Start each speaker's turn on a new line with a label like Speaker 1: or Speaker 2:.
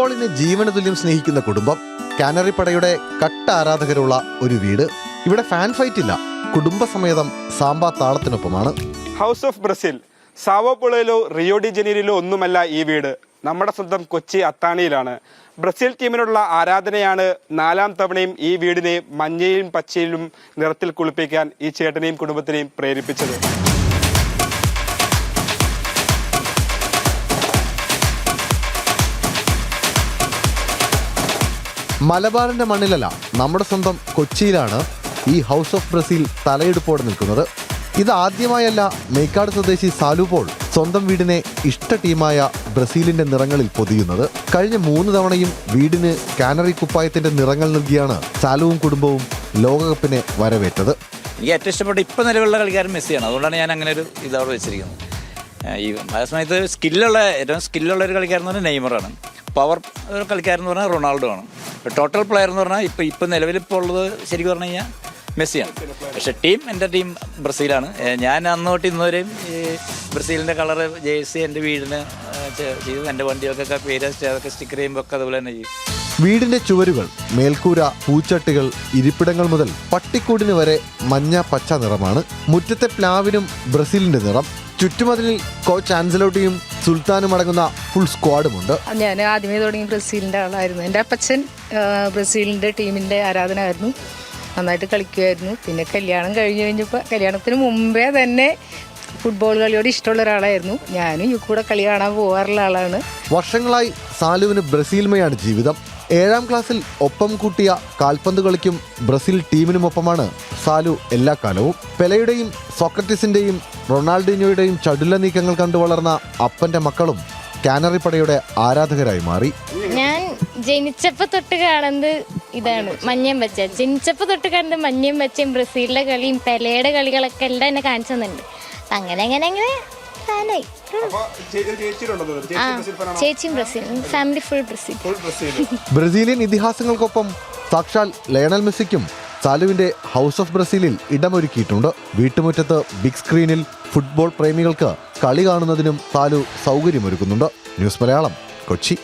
Speaker 1: ഫുട്ബോളിനെ ജീവന തുല്യം സ്നേഹിക്കുന്ന കുടുംബം, കാനറി പടയുടെ കട്ട ആരാധകരുള്ള ഒരു വീട്. ഇവിടെ ഫാൻ ഫൈറ്റ് ഇല്ല, കുടുംബസമേതം സാമ്പാ താളത്തിനൊപ്പമാണ്.
Speaker 2: ഹൗസ് ഓഫ് ബ്രസീൽ സാവോ പോളോയിലോ റിയോ ഡി ജനീറിലോ ഒന്നുമല്ല ഈ വീട്. നമ്മുടെ സ്വന്തം കൊച്ചി അത്താണിയിലാണ്. ബ്രസീൽ ടീമിനുള്ള ആരാധനയാണ് 4ാം തവണയും ഈ വീടിനെ മഞ്ഞയിലും പച്ചയിലും നിറത്തിൽ കുളിപ്പിക്കാൻ ഈ ചേട്ടനെയും കുടുംബത്തിനെയും പ്രേരിപ്പിച്ചത്.
Speaker 1: മലബാറിന്റെ മണ്ണിലല്ല, നമ്മുടെ സ്വന്തം കൊച്ചിയിലാണ് ഈ ഹൗസ് ഓഫ് ബ്രസീൽ തലയെടുപ്പോടെ നിൽക്കുന്നത്. ഇത് ആദ്യമായല്ല മേക്കാട് സ്വദേശി സാലു പോൾ സ്വന്തം വീടിനെ ഇഷ്ട ടീമായ ബ്രസീലിന്റെ നിറങ്ങളിൽ പൊതിയുന്നത്. കഴിഞ്ഞ 3 തവണയും വീടിന് കാനറി കുപ്പായത്തിന്റെ നിറങ്ങൾ നൽകിയാണ് സാലുവും കുടുംബവും ലോകകപ്പിനെ വരവേറ്റത്.
Speaker 3: എനിക്ക് ഏറ്റവും ഇഷ്ടപ്പെട്ട ഇപ്പം നിലവിലുള്ള കളിക്കാരൻ മെസ്സിയാണ്. അതുകൊണ്ടാണ് ഞാൻ അങ്ങനെ ഒരു ഇതവിടെ വെച്ചിരിക്കുന്നത്. ഈ അതേ സമയത്ത് ഏറ്റവും സ്കില്ലുള്ള ഒരു കളിക്കാരൻ എന്ന് പറഞ്ഞാൽ നെയ്മറാണ്. പവർ ഒരു കളിക്കാരൻ എന്ന് പറഞ്ഞാൽ റൊണാൾഡോ ആണ്. ടോട്ടൽ പ്ലെയർ എന്ന് പറഞ്ഞാൽ ഇപ്പം നിലവിലിപ്പോൾ ഉള്ളത് ശരിക്കും പറഞ്ഞു കഴിഞ്ഞാൽ മെസ്സിയാണ്. പക്ഷേ എൻ്റെ ടീം ബ്രസീലാണ്. ഞാൻ അന്ന് തൊട്ട് ഇന്നുവരെയും ഈ ബ്രസീലിൻ്റെ കളറ് ജേഴ്സി എൻ്റെ വീടിന് ചെയ്തു. എൻ്റെ വണ്ടികൾക്കൊക്കെ പേര് അതൊക്കെ സ്റ്റിക്കർ ചെയ്യുമ്പോൾ ഒക്കെ അതുപോലെ തന്നെ ചെയ്യും.
Speaker 1: വീടിന്റെ ചുവരുകൾ, മേൽക്കൂര, പൂച്ചട്ടികൾ, ഇരിപ്പിടങ്ങൾ മുതൽ പട്ടിക്കൂടിന് വരെ മഞ്ഞ പച്ച നിറമാണ്. മുറ്റത്തെ പ്ലാവിനും ബ്രസീലിന്റെ നിറം. ചുറ്റുമതിലിൽ കോച്ച് ആൻസലോട്ടിയും സുൽത്താനും അടങ്ങുന്ന ഫുൾ സ്ക്വാഡുമുണ്ട്.
Speaker 4: ഞാൻ ആദ്യമേ തുടങ്ങി ബ്രസീലിൻ്റെ ആളായിരുന്നു. എൻ്റെ അപ്പച്ചൻ ബ്രസീലിൻ്റെ ടീമിൻ്റെ ആരാധനയായിരുന്നു. നന്നായിട്ട് കളിക്കുമായിരുന്നു. പിന്നെ കല്യാണം കഴിഞ്ഞപ്പോൾ കല്യാണത്തിന് മുമ്പേ തന്നെ ഫുട്ബോൾ കളിയോട് ഇഷ്ടമുള്ള ഒരാളായിരുന്നു. ഞാനും ഈ കൂടെ കളി കാണാൻ പോകാറുള്ള ആളാണ്.
Speaker 1: വർഷങ്ങളായി സാലുവിന് ബ്രസീൽമയാണ് ജീവിതം. 7ാം ക്ലാസ്സിൽ ഒപ്പം കൂട്ടിയ കാൽപന്ത് കളിക്കും ബ്രസീൽ ടീമിനുമൊപ്പമാണ് സാലു എല്ലാ കാലവും. പെലെയുടെയും സോക്രട്ടീസിന്റെയും റൊണാൾഡിനോയുടെയും ചടുല നീക്കങ്ങൾ കണ്ടു വളർന്ന അപ്പന്റെ മക്കളും കാനറി പടയുടെ ആരാധകരായി മാറി.
Speaker 5: ഞാൻ ജനിച്ചപ്പോൾ തൊട്ട് കാണുന്നത് ഇതാണ്, മഞ്ഞയും പച്ച. ജനിച്ചപ്പോൾ തൊട്ട് കാണുന്നത് മഞ്ഞയും പച്ചയും ബ്രസീലിന്റെ കളിയും പെലെയുടെ കളികളൊക്കെ എല്ലാം എന്നെ കാണിച്ചു തന്നിട്ടുണ്ട്. അങ്ങനെ ഫാനായി. ചേച്ചിയും Brazil, family full Brazil.
Speaker 1: Brazilian ഇതിഹാസങ്ങൾക്കൊപ്പം സാക്ഷാൽ ലയണൽ മെസ്സിക്കും സാലുവിന്റെ ഹൗസ് ഓഫ് ബ്രസീലിൽ ഇടമൊരുക്കിയിട്ടുണ്ട്. വീട്ടുമുറ്റത്ത് ബിഗ് സ്ക്രീനിൽ ഫുട്ബോൾ പ്രേമികൾക്ക് കളി കാണുന്നതിനും സാലു സൗകര്യമൊരുക്കുന്നുണ്ട്. ന്യൂസ് മലയാളം, കൊച്ചി.